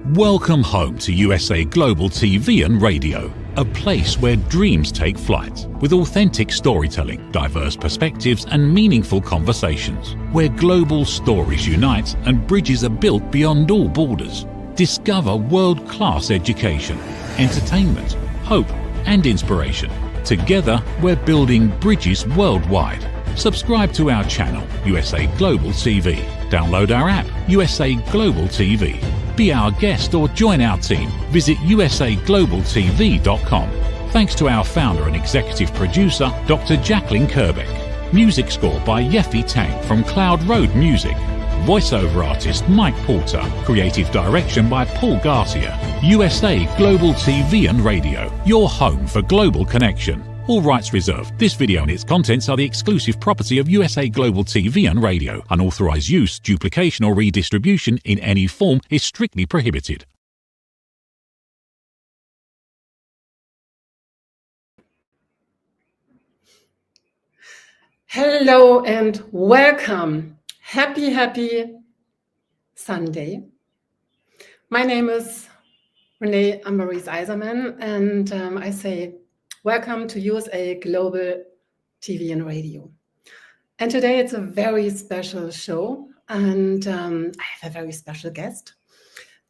Welcome home to USA Global TV and Radio, a place where dreams take flight, with authentic storytelling, diverse perspectives and meaningful conversations, where global stories unite and bridges are built beyond all borders. Discover world-class education, entertainment, hope and inspiration. Together, we're building bridges worldwide. Subscribe to our channel, USA Global TV. Download our app, USA Global TV. Be our guest or join our team. Visit usaglobaltv.com. Thanks to our founder and executive producer, Dr. Jacqueline Kerbeck. Music score by Yeffy Tang from Cloud Road Music. Voiceover artist Mike Porter. Creative direction by Paul Garcia. USA Global TV and Radio. Your home for global connection. All rights reserved. This video and its contents are the exclusive property of USA Global TV and Radio. Unauthorized use, duplication or redistribution in any form is strictly prohibited. Hello and welcome. Happy Sunday. My name is Renée Ambarees Isermann, and I say welcome to USA Global TV and Radio. And today it's a very special show, and I have a very special guest.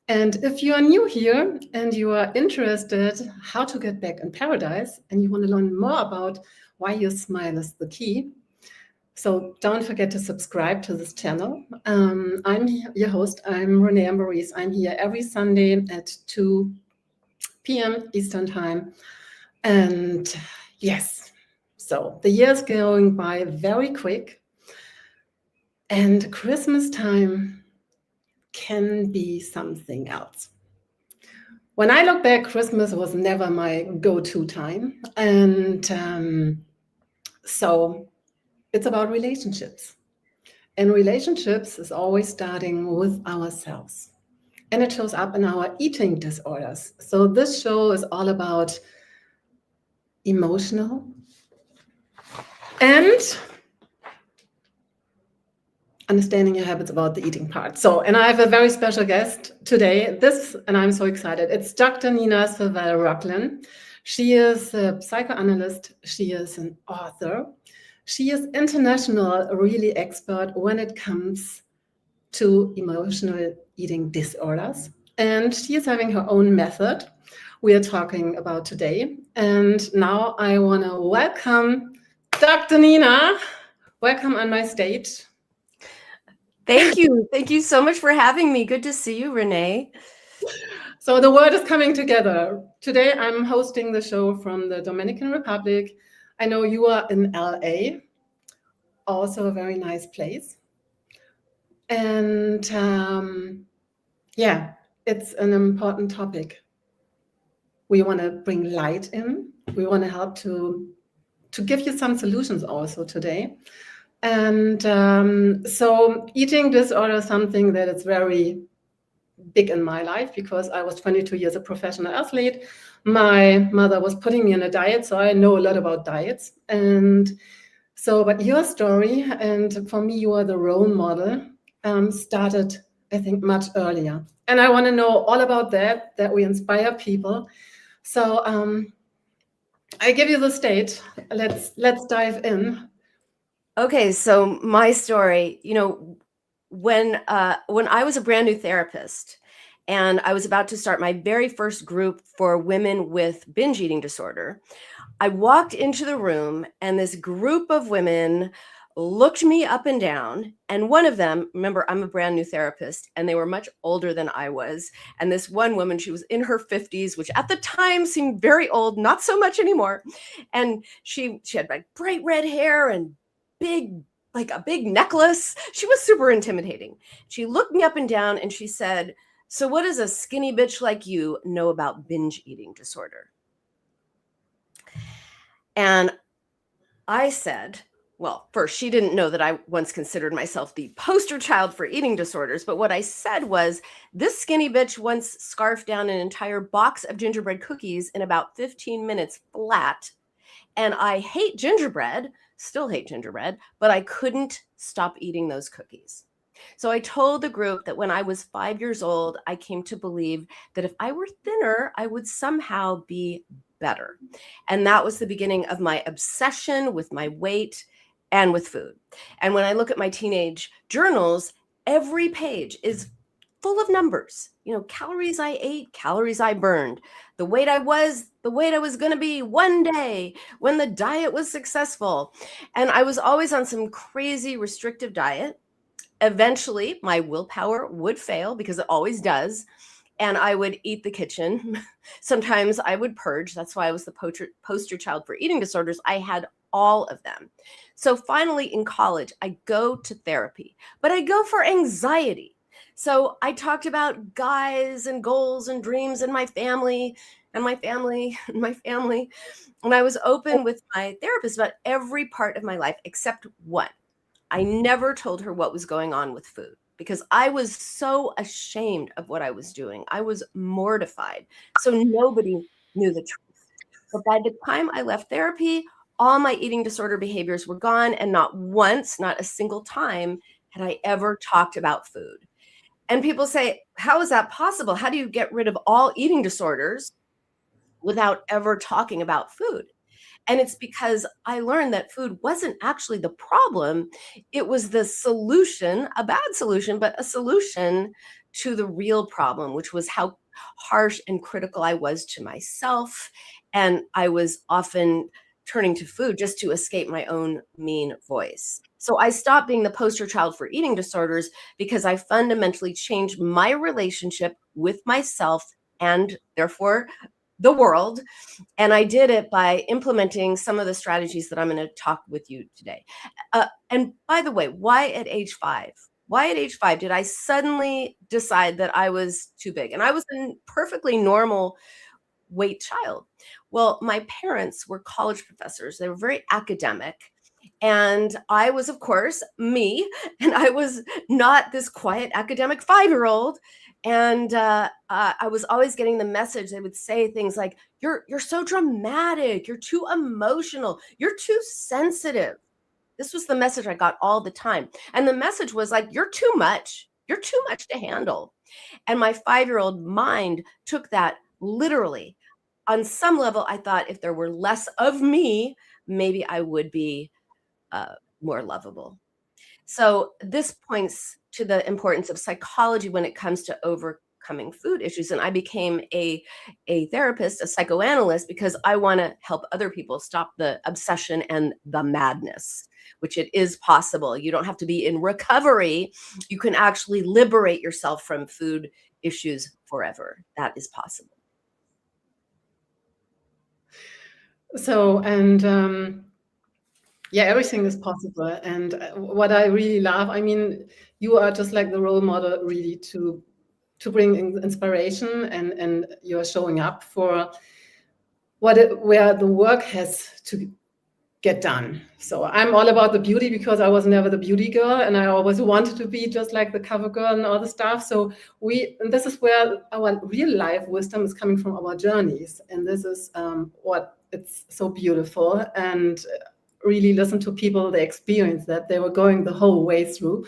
And if you are new here and you are interested how to get back in paradise, and you want to learn more about why your smile is the key, so don't forget to subscribe to this channel. I'm your host, I'm Renée Ambarees. I'm here every Sunday at 2 p.m. Eastern Time. And yes, so the year's going by very quick, and Christmas time can be something else. When I look back, Christmas was never my go-to time. And so it's about relationships. And relationships is always starting with ourselves. And it shows up in our eating disorders. So this show is all about emotional and understanding your habits about the eating part. So, and I have a very special guest today, and I'm so excited. It's Dr. Nina Savelle-Rocklin. She is a psychoanalyst. She is an author. She is international, really expert when it comes to emotional eating disorders. And she is having her own method we are talking about today. And now I want to welcome Dr. Nina. Welcome on my stage. Thank you. Thank you so much for having me. Good to see you, Renee. So the world is coming together. Today I'm hosting the show from the Dominican Republic. I know you are in LA, also a very nice place. And yeah, it's an important topic. We want to bring light in. We want to help to give you some solutions also today. And so eating disorder is something that is very big in my life because I was 22 years a professional athlete. My mother was putting me on a diet, so I know a lot about diets. And so, but your story, and for me, you are the role model, started, I think, much earlier. And I want to know all about that we inspire people. So I give you the stage. Let's dive in. Okay, so my story, when I was a brand new therapist and I was about to start my very first group for women with binge eating disorder, I walked into the room and this group of women looked me up and down. And one of them, remember, I'm a brand new therapist, and they were much older than I was. And this one woman, she was in her 50s, which at the time seemed very old, not so much anymore. And she had like bright red hair and like a big necklace. She was super intimidating. She looked me up and down and she said, "So what does a skinny bitch like you know about binge eating disorder?" And I said, well, first, she didn't know that I once considered myself the poster child for eating disorders. But what I said was, this skinny bitch once scarfed down an entire box of gingerbread cookies in about 15 minutes flat. And I hate gingerbread, still hate gingerbread, but I couldn't stop eating those cookies. So I told the group that when I was 5 years old, I came to believe that if I were thinner, I would somehow be better. And that was the beginning of my obsession with my weight and with food. And when I look at my teenage journals, every page is full of numbers, calories I ate, calories I burned, the weight I was going to be one day when the diet was successful. And I was always on some crazy restrictive diet. Eventually, my willpower would fail, because it always does. And I would eat the kitchen. Sometimes I would purge. That's why I was the poster child for eating disorders. I had all of them. So finally in college, I go to therapy, but I go for anxiety. So I talked about guys and goals and dreams and my family and my family and my family. And I was open with my therapist about every part of my life except one. I never told her what was going on with food, because I was so ashamed of what I was doing. I was mortified. So nobody knew the truth. But by the time I left therapy, all my eating disorder behaviors were gone. And not once, not a single time, had I ever talked about food. And people say, how is that possible? How do you get rid of all eating disorders without ever talking about food? And it's because I learned that food wasn't actually the problem. It was the solution, a bad solution, but a solution to the real problem, which was how harsh and critical I was to myself. And I was often turning to food just to escape my own mean voice. So I stopped being the poster child for eating disorders because I fundamentally changed my relationship with myself and therefore the world. And I did it by implementing some of the strategies that I'm going to talk with you today. And by the way, why at age 5? Why at age 5 did I suddenly decide that I was too big? And I was a perfectly normal weight child. Well, my parents were college professors. They were very academic. And I was, of course, me, and I was not this quiet academic 5-year-old. And I was always getting the message. They would say things like, you're so dramatic, you're too emotional, you're too sensitive. This was the message I got all the time. And the message was like, you're too much to handle. And my 5-year-old mind took that literally. On some level, I thought if there were less of me, maybe I would be more lovable. So this points to the importance of psychology when it comes to overcoming food issues. And I became a therapist, a psychoanalyst, because I want to help other people stop the obsession and the madness, which it is possible. You don't have to be in recovery. You can actually liberate yourself from food issues forever. That is possible. So, and yeah, everything is possible. And what I really love, I mean, you are just like the role model really to bring inspiration, and you're showing up for where the work has to get done. So I'm all about the beauty, because I was never the beauty girl, and I always wanted to be just like the cover girl and all the stuff. So and this is where our real life wisdom is coming from, our journeys. And this is what it's so beautiful. And really listen to people, they experience that they were going the whole way through,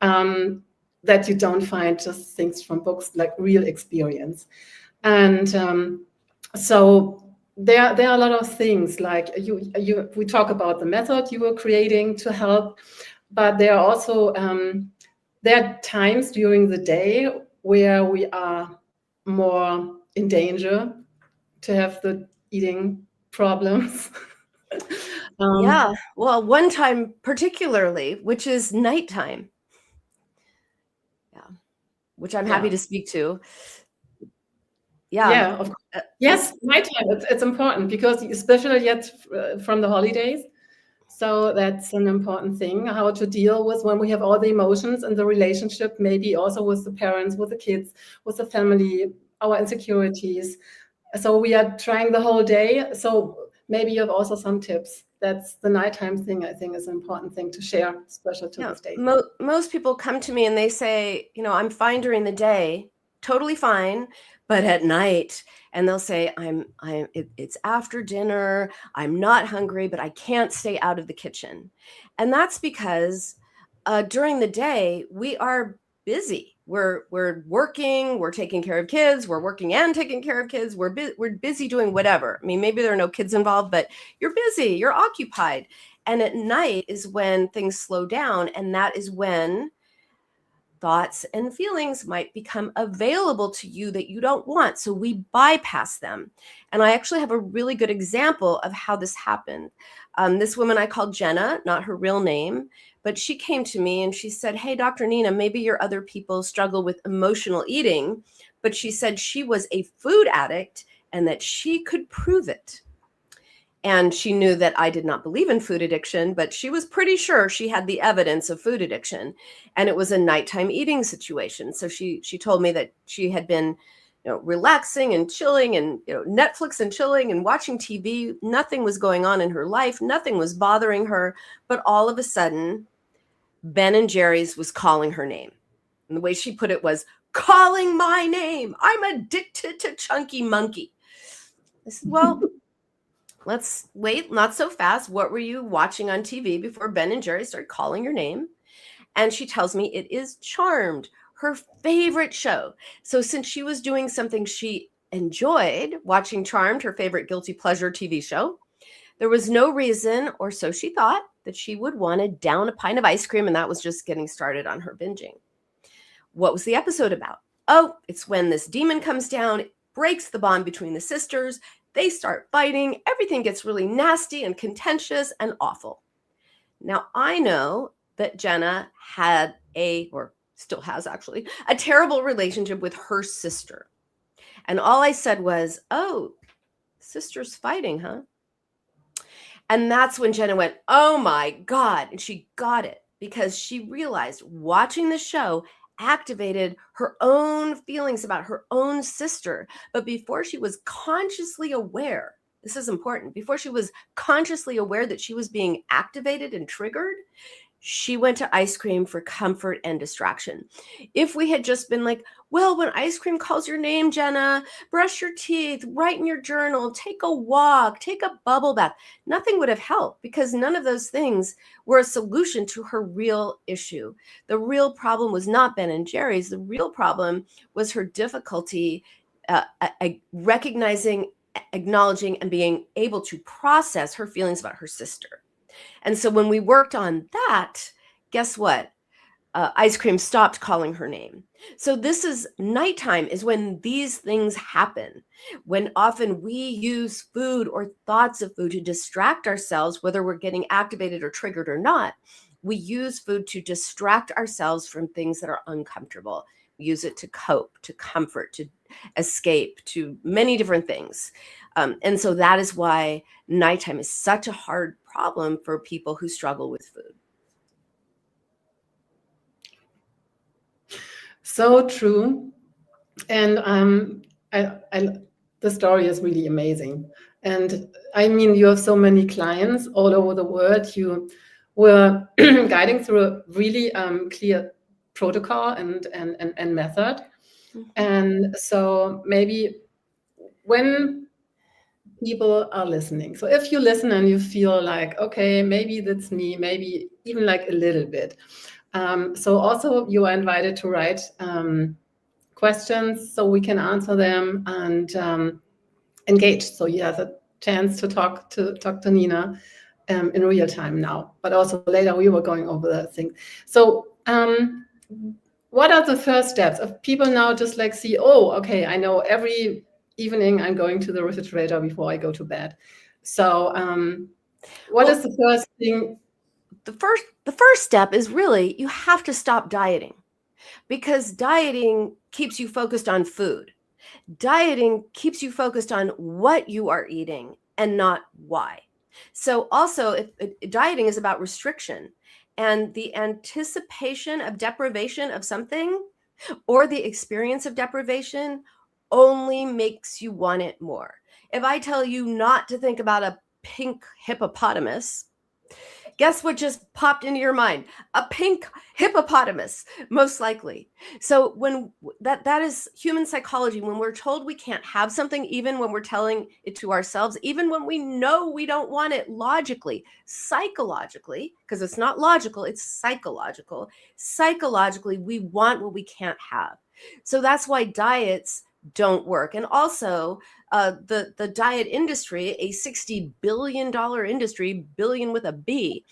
that you don't find just things from books, like real experience. And so there are a lot of things, like we talk about the method you were creating to help, but there are also there are times during the day where we are more in danger to have the eating problems. Yeah, well, one time particularly, which is nighttime. Yeah, which I'm happy to speak to. Yeah, of course. Yes, nighttime, it's important, because especially yet from the holidays. So that's an important thing, how to deal with when we have all the emotions and the relationship, maybe also with the parents, with the kids, with the family, our insecurities. So we are trying the whole day. So maybe you have also some tips. That's the nighttime thing, I think, is an important thing to share, especially to this day. Most people come to me and they say, I'm fine during the day, totally fine, but at night, and they'll say, it's after dinner, I'm not hungry, but I can't stay out of the kitchen. And that's because during the day, we are busy. We're working, we're taking care of kids, we're working and taking care of kids. We're busy doing whatever. I mean, maybe there are no kids involved, but you're busy, you're occupied. And at night is when things slow down. And that is when thoughts and feelings might become available to you that you don't want. So we bypass them. And I actually have a really good example of how this happened. This woman I called Jenna, not her real name, but she came to me and she said, "Hey, Dr. Nina, maybe your other people struggle with emotional eating," but she said she was a food addict and that she could prove it. And she knew that I did not believe in food addiction, but she was pretty sure she had the evidence of food addiction. And it was a nighttime eating situation. So she told me that she had been, relaxing and chilling and, Netflix and chilling and watching TV. Nothing was going on in her life. Nothing was bothering her. But all of a sudden, Ben & Jerry's was calling her name. And the way she put it was, "Calling my name. I'm addicted to Chunky Monkey." I said, "Well, let's wait, not so fast. What were you watching on TV before Ben & Jerry started calling your name?" And she tells me it is Charmed, her favorite show. So since she was doing something she enjoyed, watching Charmed, her favorite guilty pleasure TV show, there was no reason, or so she thought, that she would want to down a pint of ice cream, and that was just getting started on her binging. What was the episode about? Oh, it's when this demon comes down, it breaks the bond between the sisters. They start fighting. Everything gets really nasty and contentious and awful. Now, I know that Jenna had or still has actually, a terrible relationship with her sister. And all I said was, "Oh, sisters fighting, huh?" And that's when Jenna went, "Oh my God." And she got it because she realized watching the show activated her own feelings about her own sister. But before she was consciously aware, this is important, before she was consciously aware that she was being activated and triggered, she went to ice cream for comfort and distraction. If we had just been like, "Well, when ice cream calls your name, Jenna, brush your teeth, write in your journal, take a walk, take a bubble bath," nothing would have helped because none of those things were a solution to her real issue. The real problem was not Ben & Jerry's. The real problem was her difficulty recognizing, acknowledging, and being able to process her feelings about her sister. And so when we worked on that, guess what? Ice cream stopped calling her name. So this is nighttime is when these things happen, when often we use food or thoughts of food to distract ourselves, whether we're getting activated or triggered or not. We use food to distract ourselves from things that are uncomfortable. We use it to cope, to comfort, to escape, to many different things. And so that is why nighttime is such a hard problem for people who struggle with food. So true. And the story is really amazing. And I mean, you have so many clients all over the world. You were guiding through a really clear protocol and method. Mm-hmm. And so maybe when people are listening, so if you listen and you feel like, okay, maybe that's me, maybe even like a little bit. So also you are invited to write questions so we can answer them and engage. So you have a chance to talk to Dr. Nina in real time now, but also later we were going over the thing. So what are the first steps of people now just like see, oh, okay, I know every evening I'm going to the refrigerator before I go to bed. So what is the first thing? The first step is really you have to stop dieting, because dieting keeps you focused on food. Dieting keeps you focused on what you are eating and not why. So also dieting is about restriction, and the anticipation of deprivation of something or the experience of deprivation only makes you want it more. If I tell you not to think about a pink hippopotamus, Guess what just popped into your mind? A pink hippopotamus, most likely. So when that is human psychology. When we're told we can't have something, even when we're telling it to ourselves, even when we know we don't want it logically, psychologically, because it's not logical, it's psychological. Psychologically, we want what we can't have. So that's why diets don't work. And also the diet industry, a $60 billion industry, billion with a B,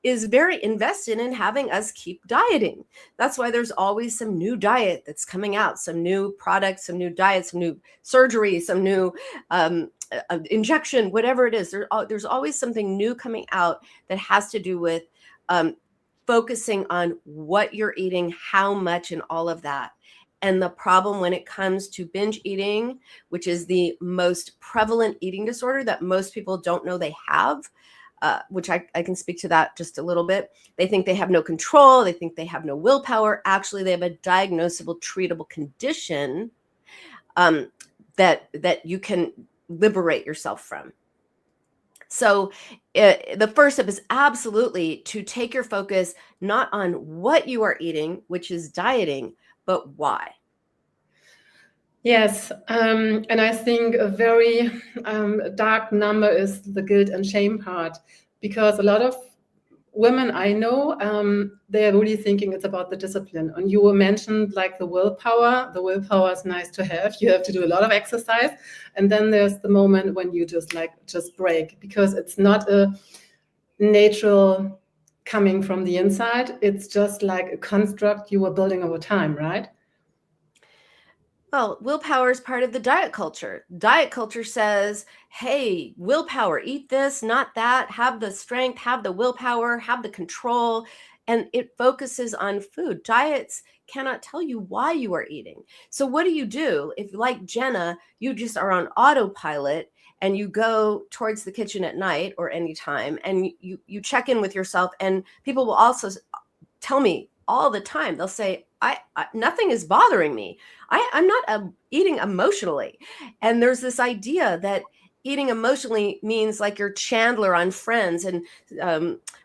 is very invested in having us keep dieting. That's why there's always some new diet that's coming out, some new products, some new diets, some new surgery, some new injection, whatever it is. There's always something new coming out that has to do with focusing on what you're eating, how much, and all of that. And the problem when it comes to binge eating, which is the most prevalent eating disorder that most people don't know they have, which I can speak to that just a little bit. They think they have no control. They think they have no willpower. Actually, they have a diagnosable, treatable condition that you can liberate yourself from. So the first step is absolutely to take your focus not on what you are eating, which is dieting, but why. Yes, and I think a very dark number is the guilt and shame part, because a lot of women I know, they're really thinking it's about the discipline. And you mentioned like the willpower. The willpower is nice to have. You have to do a lot of exercise. And then there's the moment when you just break, because it's not a natural coming from the inside. It's just like a construct you were building over time, right? Well, willpower is part of the diet culture. Diet culture says, hey, willpower, eat this, not that, have the strength, have the willpower, have the control, and it focuses on food. Diets cannot tell you why you are eating. So what do? If, like Jenna, you just are on autopilot and you go towards the kitchen at night or anytime and you check in with yourself, and people will also tell me all the time, they'll say, I nothing is bothering me. I'm not eating emotionally. And there's this idea that eating emotionally means like you're Chandler on Friends and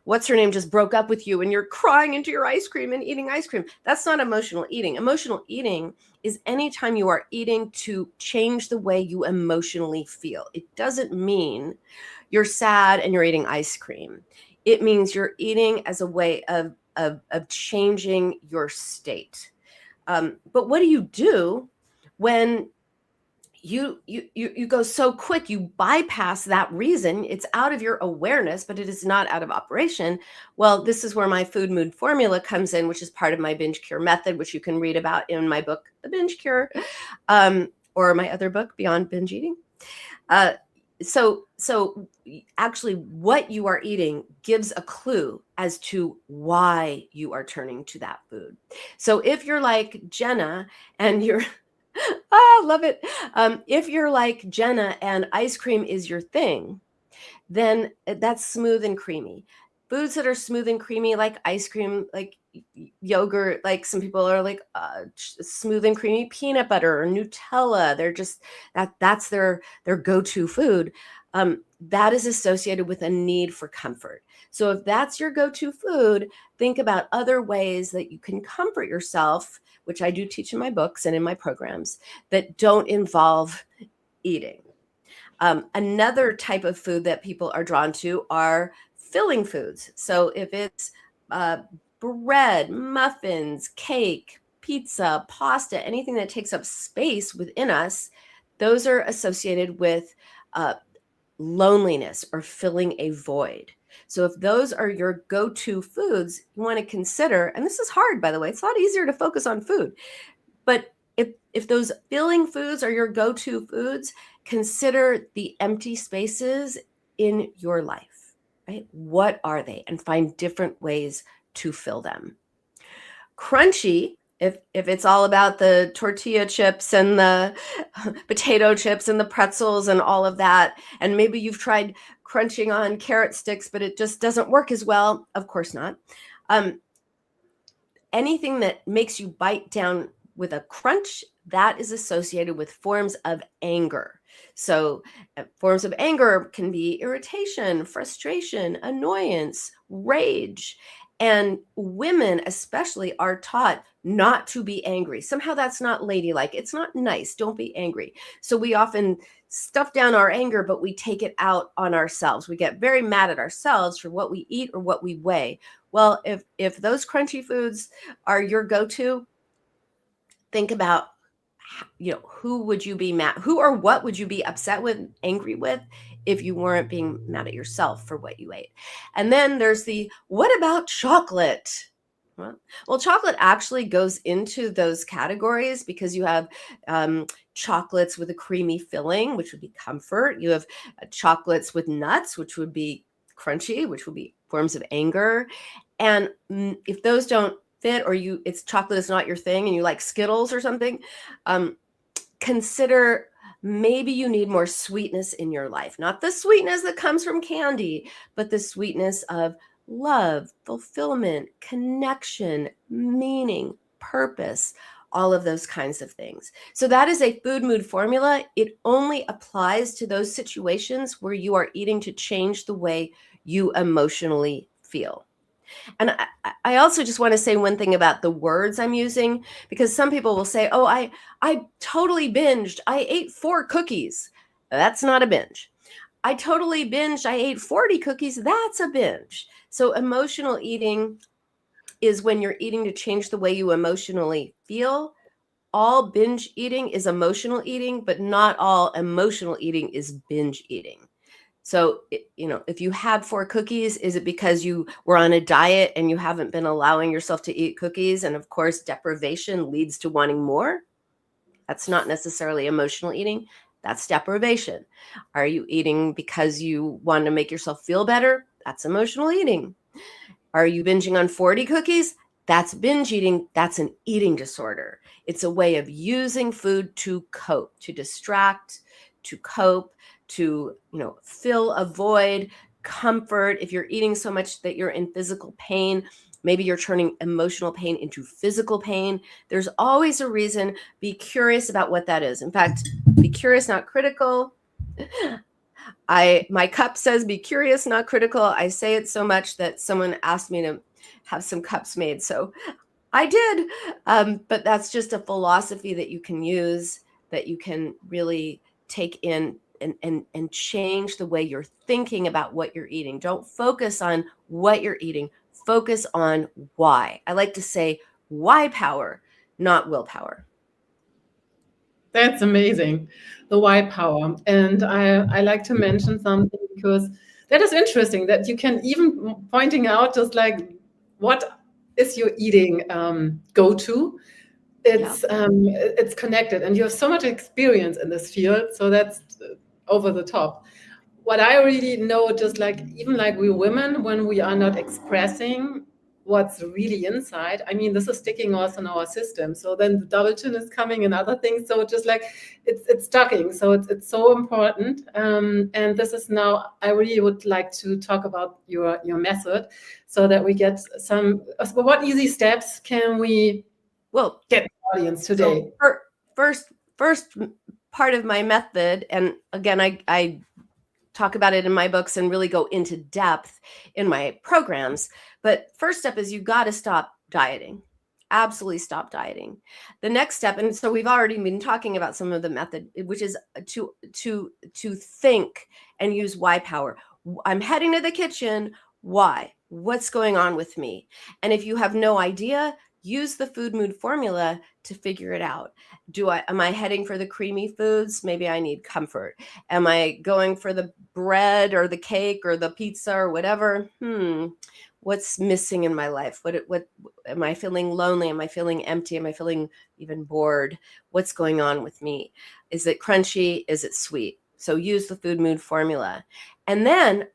what's her name just broke up with you and you're crying into your ice cream and eating ice cream. That's not emotional eating. Emotional eating is anytime you are eating to change the way you emotionally feel. It doesn't mean you're sad and you're eating ice cream. It means you're eating as a way of changing your state. But what do you do when you go so quick, you bypass that reason? It's out of your awareness, but it is not out of operation. Well, this is where my food mood formula comes in, which is part of my binge cure method, which you can read about in my book, The Binge Cure, or my other book, Beyond Binge Eating. So actually what you are eating gives a clue as to why you are turning to that food. So if you're like Jenna and you're, I love it. If you're like Jenna and ice cream is your thing, then that's smooth and creamy. Foods that are smooth and creamy, like ice cream, like yogurt, like some people are like smooth and creamy peanut butter or Nutella. They're just that's their go-to food. That is associated with a need for comfort. So if that's your go-to food, think about other ways that you can comfort yourself, which I do teach in my books and in my programs, that don't involve eating. Another type of food that people are drawn to are filling foods. So if it's bread, muffins, cake, pizza, pasta, anything that takes up space within us, those are associated with loneliness or filling a void. So if those are your go-to foods, you want to consider, and this is hard, by the way, it's a lot easier to focus on food, but if those filling foods are your go-to foods, consider the empty spaces in your life, right? What are they? And find different ways to fill them. Crunchy, if it's all about the tortilla chips and the potato chips and the pretzels and all of that, and maybe you've tried crunching on carrot sticks, but it just doesn't work as well. Of course not. Anything that makes you bite down with a crunch that is associated with forms of anger. So forms of anger can be irritation, frustration, annoyance, rage. And women especially are taught not to be angry. Somehow that's not ladylike. It's not nice. Don't be angry. So we often stuff down our anger, but we take it out on ourselves. We get very mad at ourselves for what we eat or what we weigh. Well, if those crunchy foods are your go-to, think about, who would you be mad, who or what would you be upset with, angry with, if you weren't being mad at yourself for what you ate? And then there's what about chocolate? Well, chocolate actually goes into those categories because you have chocolates with a creamy filling, which would be comfort. You have chocolates with nuts, which would be crunchy, which would be forms of anger. And if those don't fit, or chocolate is not your thing and you like Skittles or something, consider maybe you need more sweetness in your life. Not the sweetness that comes from candy, but the sweetness of love, fulfillment, connection, meaning, purpose, all of those kinds of things. So that is a food mood formula. It only applies to those situations where you are eating to change the way you emotionally feel. And I also just want to say one thing about the words I'm using, because some people will say, oh, I totally binged. I ate 4 cookies. That's not a binge. I totally binged. I ate 40 cookies. That's a binge. So emotional eating is when you're eating to change the way you emotionally feel. All binge eating is emotional eating, but not all emotional eating is binge eating. So, if you had 4 cookies, is it because you were on a diet and you haven't been allowing yourself to eat cookies? And of course, deprivation leads to wanting more. That's not necessarily emotional eating. That's deprivation. Are you eating because you want to make yourself feel better? That's emotional eating. Are you binging on 40 cookies? That's binge eating. That's an eating disorder. It's a way of using food to cope, to distract, to cope, to, fill a void, comfort. If you're eating so much that you're in physical pain, maybe you're turning emotional pain into physical pain. There's always a reason. Be curious about what that is. In fact, be curious, not critical. My cup says be curious, not critical. I say it so much that someone asked me to have some cups made. So I did. But that's just a philosophy that you can use, that you can really take in and change the way you're thinking about what you're eating. Don't focus on what you're eating. Focus on why. I like to say why power, not willpower. That's amazing. The why power. And I like to mention something, because that is interesting, that you can even pointing out just like what is your eating go-to. It's connected, and you have so much experience in this field. So that's over the top. What I really know, just like even like we women, when we are not expressing what's really inside, I mean, this is sticking also in our system. So then the double chin is coming and other things. So just like it's stucking. So it's so important. And this is now, I really would like to talk about your method, so that we get what easy steps can we get the audience today? So first part of my method, and again, I talk about it in my books and really go into depth in my programs. But first step is you got to stop dieting. Absolutely stop dieting. The next step, and so we've already been talking about some of the method, which is to think and use why power. I'm heading to the kitchen. Why? What's going on with me? And if you have no idea, use the food mood formula to figure it out. Am I heading for the creamy foods? Maybe I need comfort. Am I going for the bread or the cake or the pizza or whatever? What's missing in my life? What am I feeling lonely? Am I feeling empty? Am I feeling even bored? What's going on with me? Is it crunchy? Is it sweet? So use the food mood formula. And then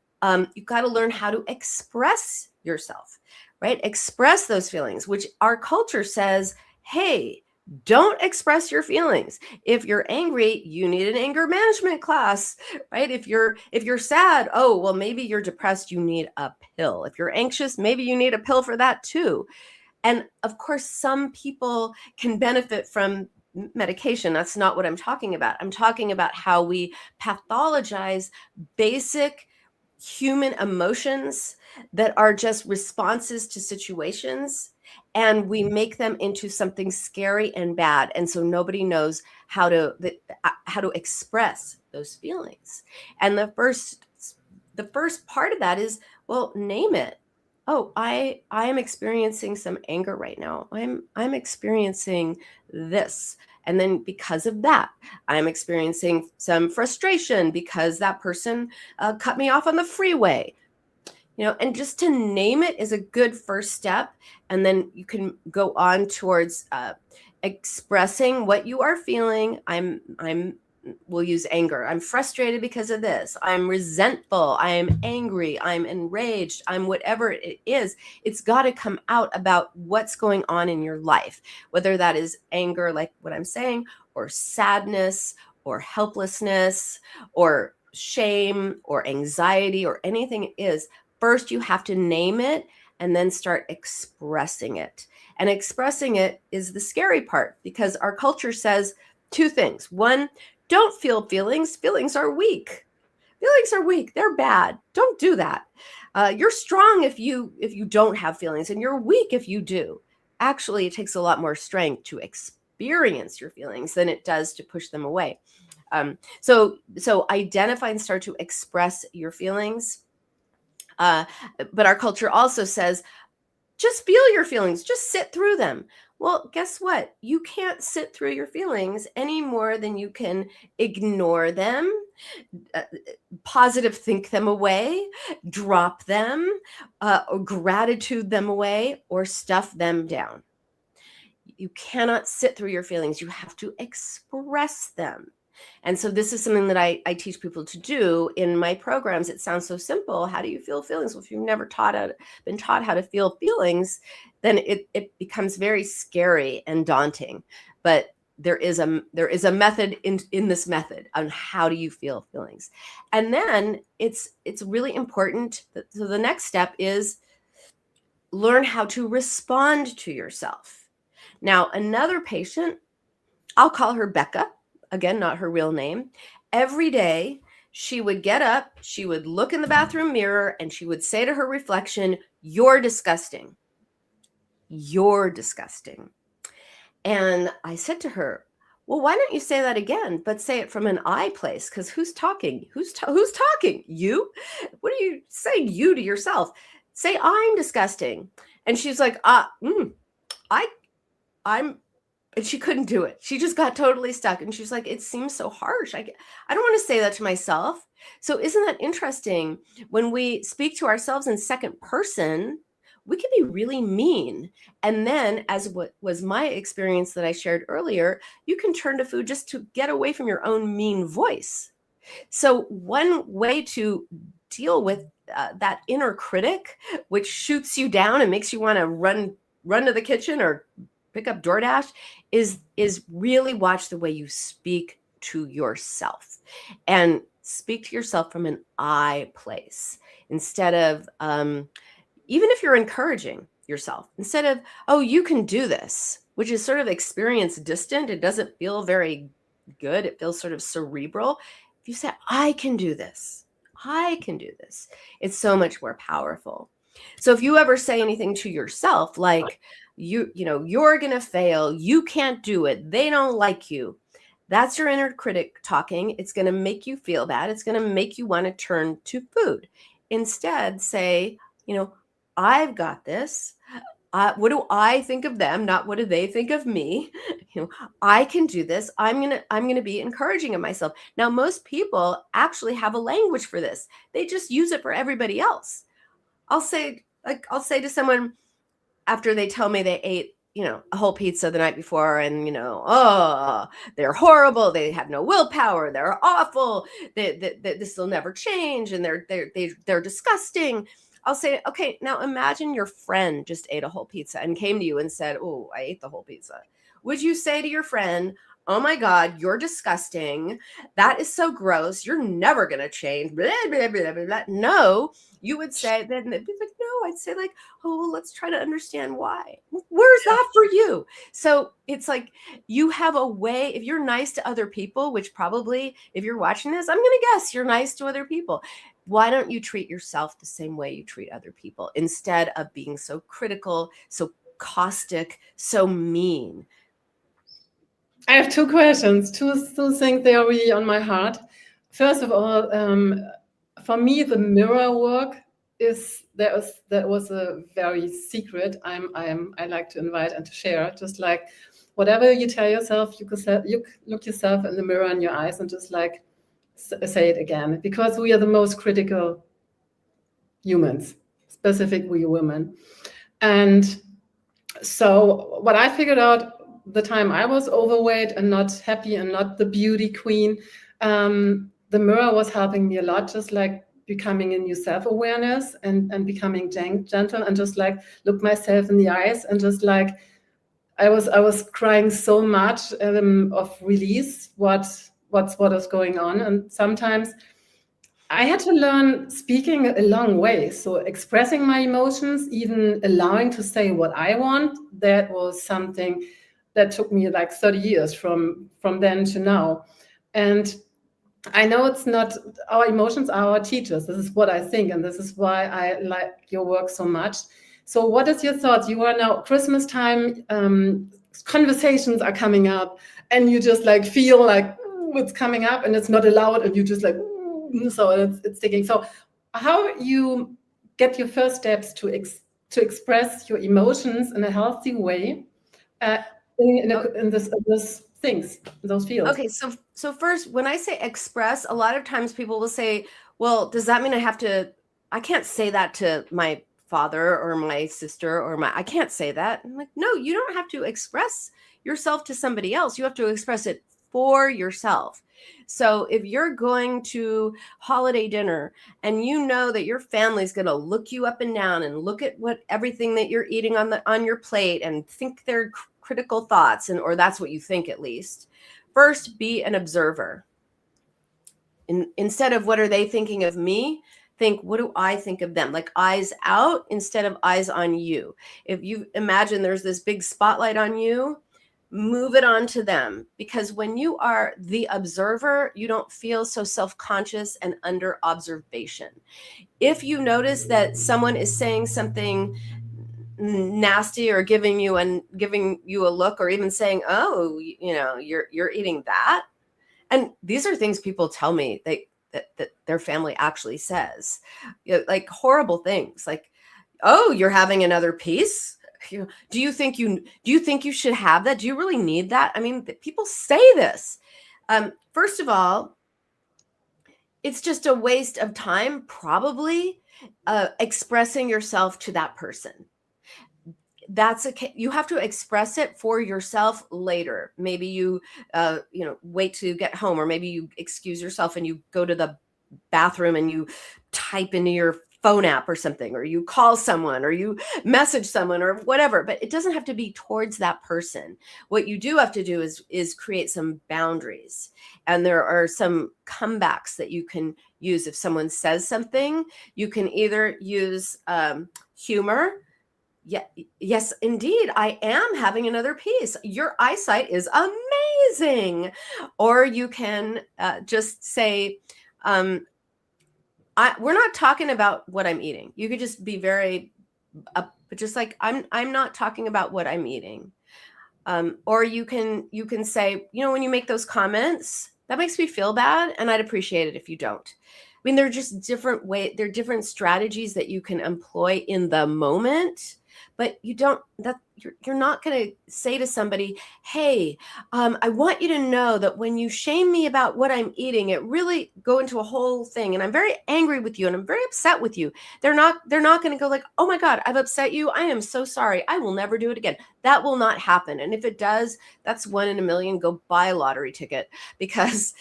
you've got to learn how to express yourself, right? Express those feelings, which our culture says, hey, don't express your feelings. If you're angry, you need an anger management class, right? If you're sad, oh, well, maybe you're depressed, you need a pill. If you're anxious, maybe you need a pill for that too. And of course, some people can benefit from medication. That's not what I'm talking about. I'm talking about how we pathologize basic human emotions that are just responses to situations, and we make them into something scary and bad, and so nobody knows how to express those feelings. And the first part of that is, well, name it. Oh, I am experiencing some anger right now. I'm experiencing this. And then because of that, I'm experiencing some frustration because that person cut me off on the freeway. And just to name it is a good first step. And then you can go on towards expressing what you are feeling. We'll use anger. I'm frustrated because of this. I'm resentful. I'm angry. I'm enraged. I'm whatever it is. It's got to come out about what's going on in your life, whether that is anger, like what I'm saying, or sadness, or helplessness, or shame, or anxiety, or anything it is. First, you have to name it and then start expressing it. And expressing it is the scary part, because our culture says two things. One, don't feel feelings. Feelings are weak. Feelings are weak. They're bad. Don't do that. You're strong if you don't have feelings, and you're weak if you do. Actually, it takes a lot more strength to experience your feelings than it does to push them away. So identify and start to express your feelings. But our culture also says, just feel your feelings, just sit through them. Well, guess what? You can't sit through your feelings any more than you can ignore them, positive think them away, drop them, or gratitude them away, or stuff them down. You cannot sit through your feelings. You have to express them. And so this is something that I teach people to do in my programs. It sounds so simple. How do you feel feelings? Well, if you've never been taught how to feel feelings, then it becomes very scary and daunting. But there is a method in this method on how do you feel feelings. And then it's really important. So the next step is learn how to respond to yourself. Now, another patient, I'll call her Becca. Again, not her real name. Every day she would get up, she would look in the bathroom mirror, and she would say to her reflection, "You're disgusting. You're disgusting." And I said to her, well, why don't you say that again, but say it from an I place? Because who's talking? Who's talking? You? What are you saying you to yourself? Say, I'm disgusting. And she's like, I'm, and she couldn't do it. She just got totally stuck. And she's like, it seems so harsh. I don't want to say that to myself. So isn't that interesting? When we speak to ourselves in second person, we can be really mean. And then, as what was my experience that I shared earlier, you can turn to food just to get away from your own mean voice. So one way to deal with that inner critic, which shoots you down and makes you want to run to the kitchen or pick up DoorDash, is really watch the way you speak to yourself, and speak to yourself from an I place instead of, even if you're encouraging yourself, instead of, oh, you can do this, which is sort of experience distant. It doesn't feel very good. It feels sort of cerebral. If you say, I can do this, I can do this, it's so much more powerful. So if you ever say anything to yourself, like, you're going to fail, you can't do it, they don't like you, that's your inner critic talking. It's going to make you feel bad. It's going to make you want to turn to food. Instead, say, I've got this. What do I think of them? Not what do they think of me? I can do this. I'm gonna be encouraging of myself. Now, most people actually have a language for this. They just use it for everybody else. I'll say to someone after they tell me they ate, a whole pizza the night before, and oh, they're horrible. They have no willpower. They're awful. This will never change, and they're disgusting. I'll say, okay, now imagine your friend just ate a whole pizza and came to you and said, oh, I ate the whole pizza. Would you say to your friend, oh my God, you're disgusting. That is so gross. You're never going to change. Blah, blah, blah, blah, blah. No, you would say, then they'd be like, no, I'd say like, oh, well, let's try to understand why. Where's that for you? So it's like you have a way, if you're nice to other people, which probably if you're watching this, I'm going to guess you're nice to other people. Why don't you treat yourself the same way you treat other people instead of being so critical, so caustic, so mean? I have two questions, two things they are really on my heart. First of all, for me, the mirror work that was a very secret. I like to invite and to share. Just like whatever you tell yourself, you look yourself in the mirror in your eyes and just like say it again, because we are the most critical humans, specifically women. And so what I figured out the time I was overweight and not happy and not the beauty queen, the mirror was helping me a lot, just like becoming a new self-awareness and becoming gentle and just like look myself in the eyes and just like I was crying so much of release what is going on. And sometimes I had to learn speaking a long way. So expressing my emotions, even allowing to say what I want, that was something that took me like 30 years from then to now. And I know it's not, our emotions are our teachers. This is what I think. And this is why I like your work so much. So what is your thoughts? You are now Christmas time, conversations are coming up and you just like feel like it's coming up and it's not allowed and you just like, so it's sticking. So how you get your first steps to express your emotions in a healthy way in those things, in those fields? Okay, so first, when I say express, a lot of times people will say, well, does that mean I can't say that to my father or my sister or I can't say that. I'm like, no, you don't have to express yourself to somebody else. You have to express it for yourself. So if you're going to holiday dinner and you know that your family's going to look you up and down and look at everything that you're eating on your plate and think they're critical thoughts, or that's what you think at least, first be an observer. Instead of what are they thinking of me, think, what do I think of them? Like eyes out instead of eyes on you. If you imagine there's this big spotlight on you, move it on to them, because when you are the observer, you don't feel so self-conscious and under observation. If you notice that someone is saying something nasty or giving you a look, or even saying, oh, you're eating that, and these are things people tell me that their family actually says, like horrible things, like, oh, you're having another piece. Do you think you should have that? Do you really need that? I mean, people say this. First of all, it's just a waste of time, probably, expressing yourself to that person. You have to express it for yourself later. Maybe you wait to get home, or maybe you excuse yourself and you go to the bathroom and you type into your phone app or something, or you call someone, or you message someone, or whatever. But it doesn't have to be towards that person. What you do have to do is create some boundaries, and there are some comebacks that you can use. If someone says something, you can either use humor. Yeah, yes, indeed, I am having another piece. Your eyesight is amazing. Or you can just say, we're not talking about what I'm eating. You could just be very, just like, I'm not talking about what I'm eating. Or you can say, when you make those comments, that makes me feel bad, and I'd appreciate it if you don't. I mean, they're just different there are different strategies that you can employ in the moment. But you're not going to say to somebody, hey, I want you to know that when you shame me about what I'm eating, it really go into a whole thing. And I'm very angry with you and I'm very upset with you. They're not going to go like, oh my God, I've upset you. I am so sorry. I will never do it again. That will not happen. And if it does, that's 1 in a million. Go buy a lottery ticket, because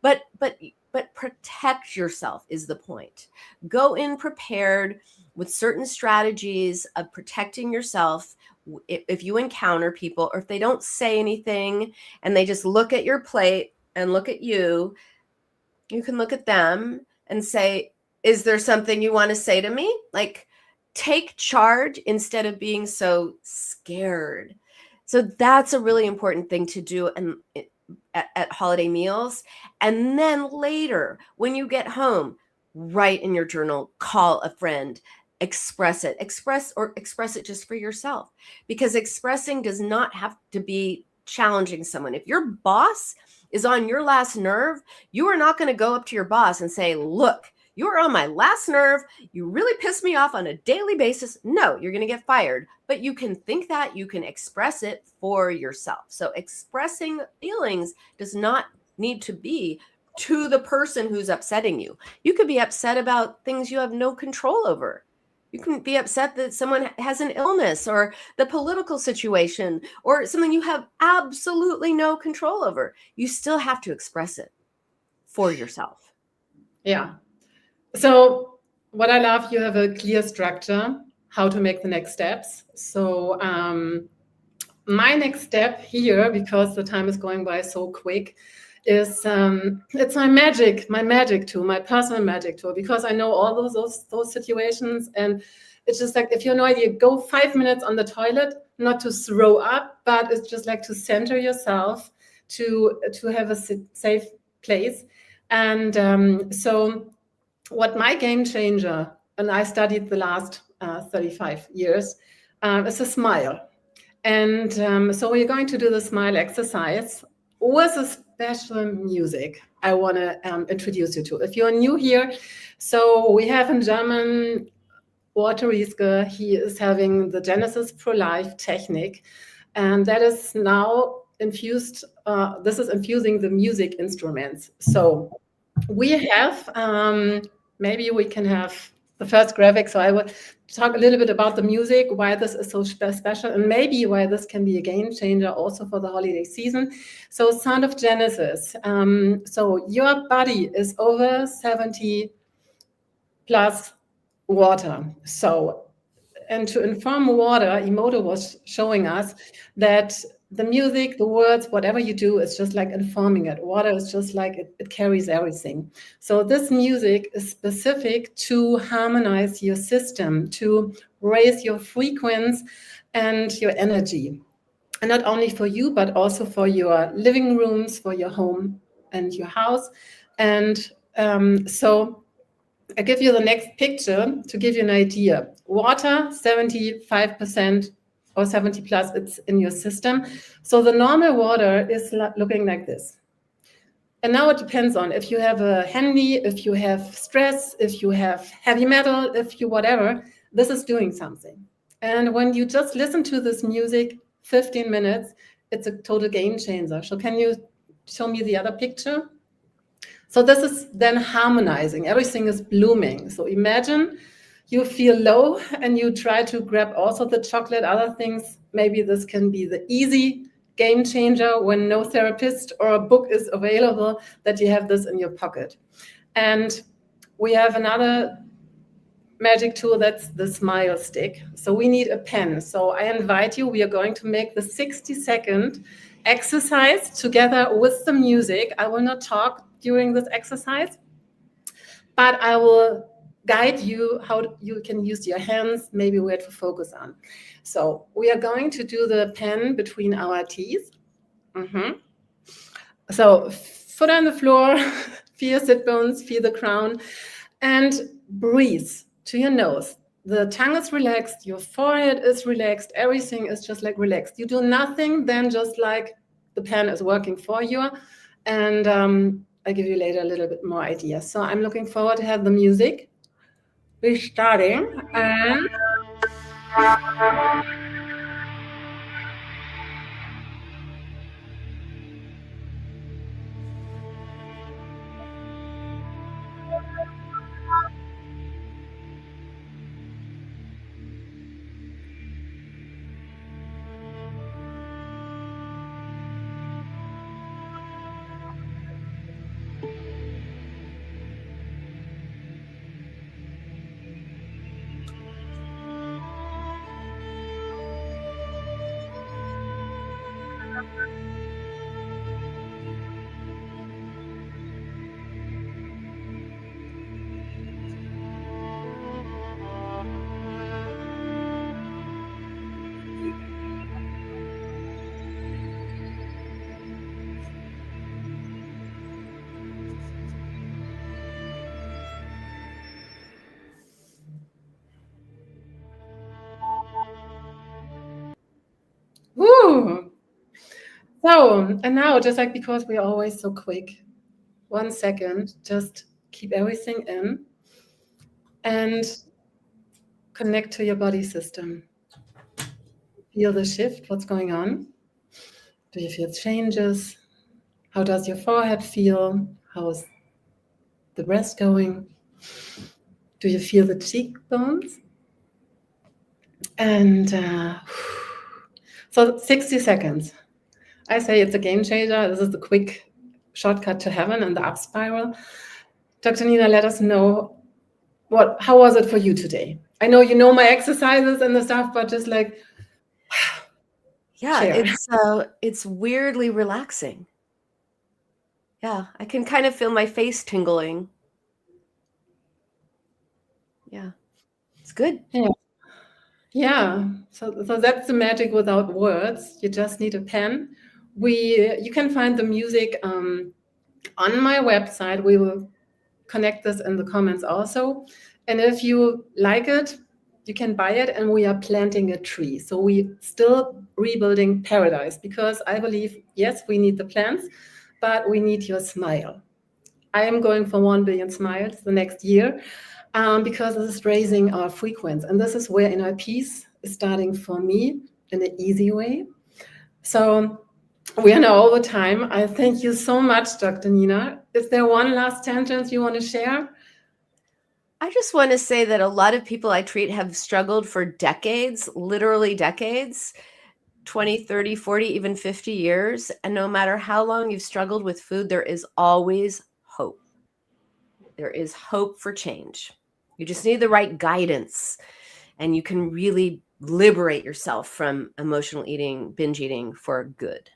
but protect yourself is the point. Go in prepared with certain strategies of protecting yourself if you encounter people, or if they don't say anything and they just look at your plate and look at you, you can look at them and say, is there something you want to say to me? Like, take charge instead of being so scared. So that's a really important thing to do at holiday meals. And then later, when you get home, write in your journal, call a friend, express it just for yourself, because expressing does not have to be challenging someone. If your boss is on your last nerve, you are not going to go up to your boss and say, look, you're on my last nerve. You really piss me off on a daily basis. No, you're going to get fired. But you can think that, you can express it for yourself. So expressing feelings does not need to be to the person who's upsetting you. You could be upset about things you have no control over. You can be upset that someone has an illness, or the political situation, or something you have absolutely no control over. You still have to express it for yourself. Yeah. So what I love, you have a clear structure, how to make the next steps. So my next step here, because the time is going by so quick, is it's my magic tool, my personal magic tool, because I know all those situations. And it's just like, if you have no idea, go 5 minutes on the toilet, not to throw up, but it's just like to center yourself, to have a safe place. And so what my game changer, and I studied the last 35 years, is a smile. And so we're going to do the smile exercise with a special music I want to introduce you to. If you're new here, so we have in German, Walter Rieske, he is having the Genesis Pro-Life technique, and that is now infused, this is infusing the music instruments. So we have, maybe we can have the first graphic. So I will talk a little bit about the music, why this is so special, and maybe why this can be a game changer also for the holiday season. So Sound of Genesis. So your body is over 70 plus water. So, and to inform water, Emoto was showing us that the music, the words, whatever you do, is just like informing it. Water is just like it carries everything. So this music is specific to harmonize your system, to raise your frequency and your energy. And not only for you, but also for your living rooms, for your home and your house. And so I give you the next picture to give you an idea. Water, 75% or 70 plus, it's in your system. So the normal water is looking like this. And now it depends on if you have a handy, if you have stress, if you have heavy metal, if you whatever, this is doing something. And when you just listen to this music, 15 minutes, it's a total game changer. So can you show me the other picture? So this is then harmonizing. Everything is blooming. So imagine you feel low and you try to grab also the chocolate, other things. Maybe this can be the easy game changer when no therapist or a book is available, that you have this in your pocket. And we have another magic tool, that's the smile stick. So we need a pen. So I invite you, we are going to make the 60-second exercise together with the music. I will not talk during this exercise, but I will guide you how you can use your hands, maybe where to focus on. So we are going to do the pen between our teeth. So foot on the floor, feel your sit bones, feel the crown, and breathe to your nose. The tongue is relaxed, your forehead is relaxed, everything is just like relaxed. You do nothing, then just like the pen is working for you. And I'll give you later a little bit more ideas. So I'm looking forward to have the music. We're starting, and So, and now, just like because we're always so quick, 1 second, just keep everything in and connect to your body system. Feel the shift, what's going on? Do you feel changes? How does your forehead feel? How's the breast going? Do you feel the cheekbones? And so 60 seconds. I say it's a game changer. This is the quick shortcut to heaven and the up spiral. Dr. Nina, let us know how was it for you today? I know you know my exercises and the stuff, but just like yeah, it's weirdly relaxing. Yeah, I can kind of feel my face tingling. Yeah, it's good. Yeah. So that's the magic without words. You just need a pen. You can find the music on my website. We will connect this in the comments also. And if you like it, you can buy it, and we are planting a tree. So we still rebuilding paradise, because I believe, yes, we need the plants, but we need your smile. I am going for 1 billion smiles the next year, because this is raising our frequency. And this is where inner peace is starting for me in an easy way. So we are now over time. I thank you so much, Dr. Nina. Is there one last sentence you want to share? I just want to say that a lot of people I treat have struggled for decades, literally decades, 20, 30, 40, even 50 years. And no matter how long you've struggled with food, there is always hope. There is hope for change. You just need the right guidance, and you can really liberate yourself from emotional eating, binge eating for good.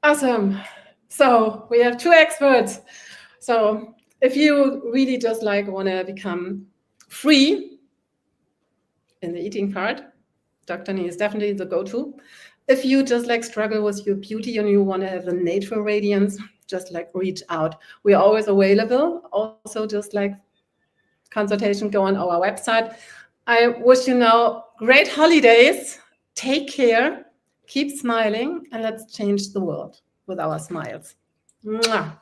Awesome. So we have 2 experts. So if you really just want to become free in the eating part, Dr. Nina is definitely the go-to. If you just struggle with your beauty and you want to have the natural radiance, just reach out. We're always available. Also, just consultation, go on our website. I wish you now great holidays. Take care. Keep smiling, and let's change the world with our smiles. Mwah.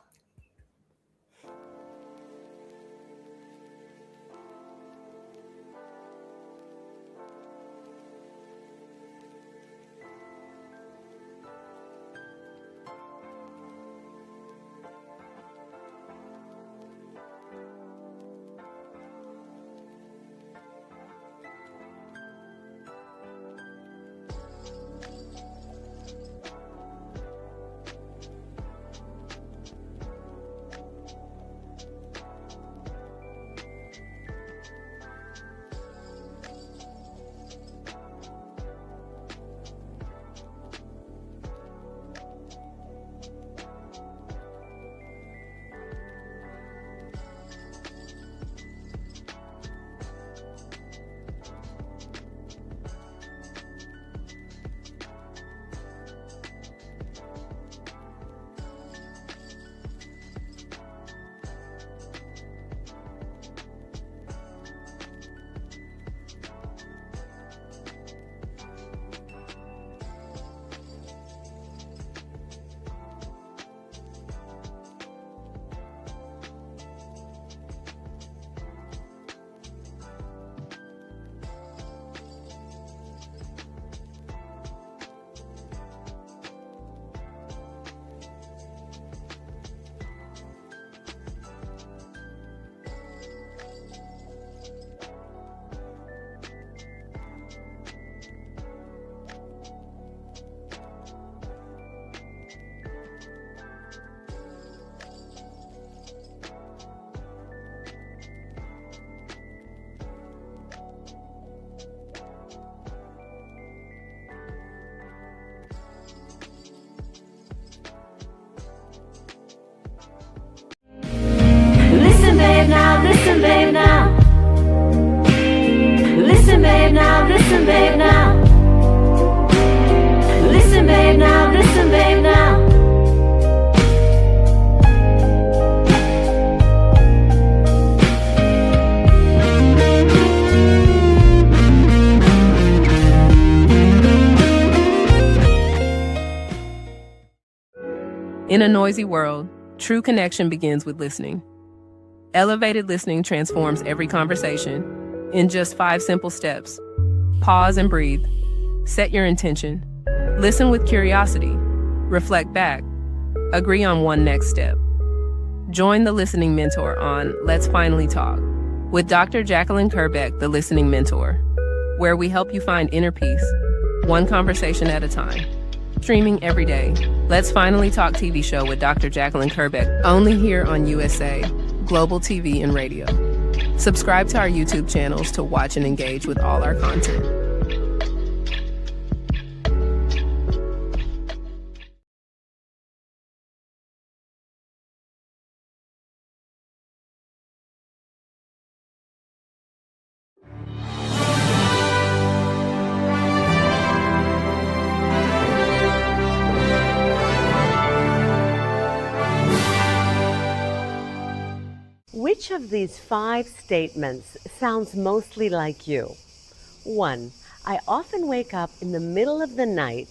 Listen, babe, now. Listen, babe, now. Listen, babe, now. Listen, babe, now. Listen, babe, now. In a noisy world, true connection begins with listening. Elevated listening transforms every conversation in just 5 simple steps. Pause and breathe. Set your intention. Listen with curiosity. Reflect back. Agree on one next step. Join the Listening Mentor on Let's Finally Talk with Dr. Jacqueline Kerbeck, the Listening Mentor, where we help you find inner peace, one conversation at a time. Streaming every day. Let's Finally Talk TV show with Dr. Jacqueline Kerbeck, only here on USA, Global TV and Radio. Subscribe to our YouTube channels to watch and engage with all our content. Which of these 5 statements sounds mostly like you? 1. I often wake up in the middle of the night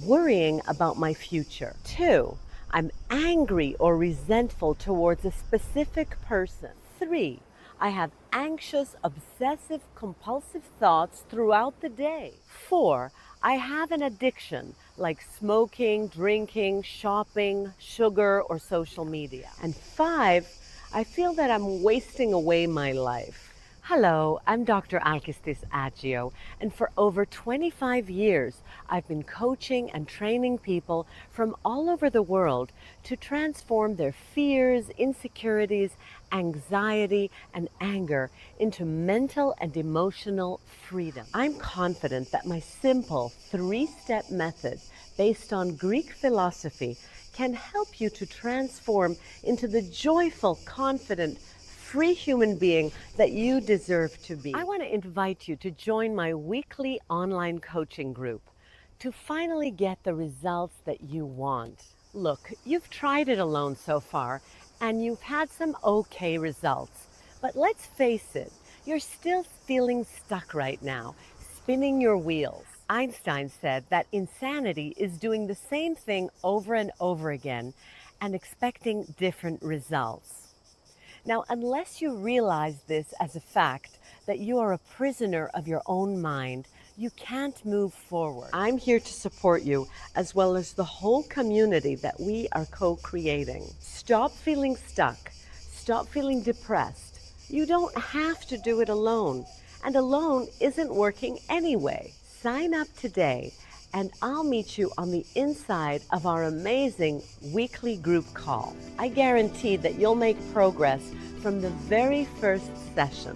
worrying about my future. 2. I'm angry or resentful towards a specific person. 3. I have anxious, obsessive, compulsive thoughts throughout the day. 4. I have an addiction like smoking, drinking, shopping, sugar, or social media. And 5, I feel that I'm wasting away my life. Hello, I'm Dr. Alkistis Agio, and for over 25 years, I've been coaching and training people from all over the world to transform their fears, insecurities, anxiety, and anger into mental and emotional freedom. I'm confident that my simple 3-step method based on Greek philosophy can help you to transform into the joyful, confident, free human being that you deserve to be. I want to invite you to join my weekly online coaching group to finally get the results that you want. Look, you've tried it alone so far, and you've had some okay results. But let's face it, you're still feeling stuck right now, spinning your wheels. Einstein said that insanity is doing the same thing over and over again and expecting different results. Now, unless you realize this as a fact, that you are a prisoner of your own mind, you can't move forward. I'm here to support you, as well as the whole community that we are co-creating. Stop feeling stuck. Stop feeling depressed. You don't have to do it alone, and alone isn't working anyway. Sign up today, and I'll meet you on the inside of our amazing weekly group call. I guarantee that you'll make progress from the very first session.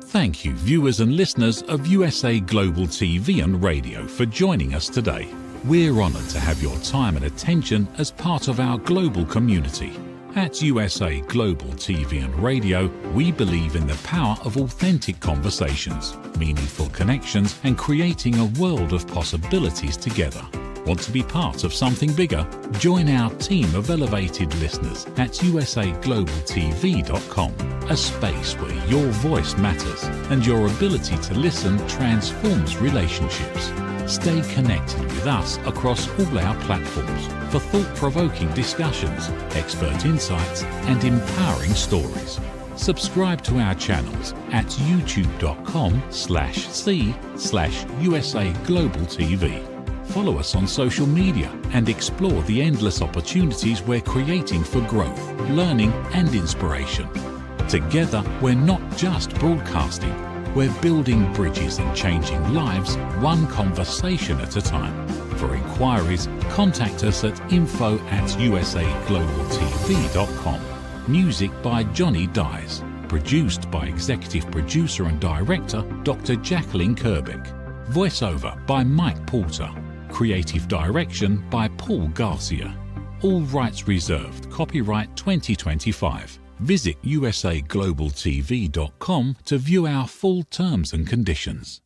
Thank you, viewers and listeners of USA Global TV and Radio, for joining us today. We're honoured to have your time and attention as part of our global community. At USA Global TV and Radio, we believe in the power of authentic conversations, meaningful connections, and creating a world of possibilities together. Want to be part of something bigger? Join our team of elevated listeners at usaglobaltv.com, a space where your voice matters and your ability to listen transforms relationships. Stay connected with us across all our platforms for thought-provoking discussions, expert insights, and empowering stories. Subscribe to our channels at youtube.com/c/USAGlobalTV. Follow us on social media and explore the endless opportunities we're creating for growth, learning, and inspiration. Together, we're not just broadcasting, we're building bridges and changing lives one conversation at a time. For inquiries, contact us at info@usaglobaltv.com. Music by Johnny Dies. Produced by Executive Producer and Director Dr. Jacqueline Kerbeck. Voiceover by Mike Porter. Creative direction by Paul Garcia. All rights reserved. Copyright 2025. Visit usaglobaltv.com to view our full terms and conditions.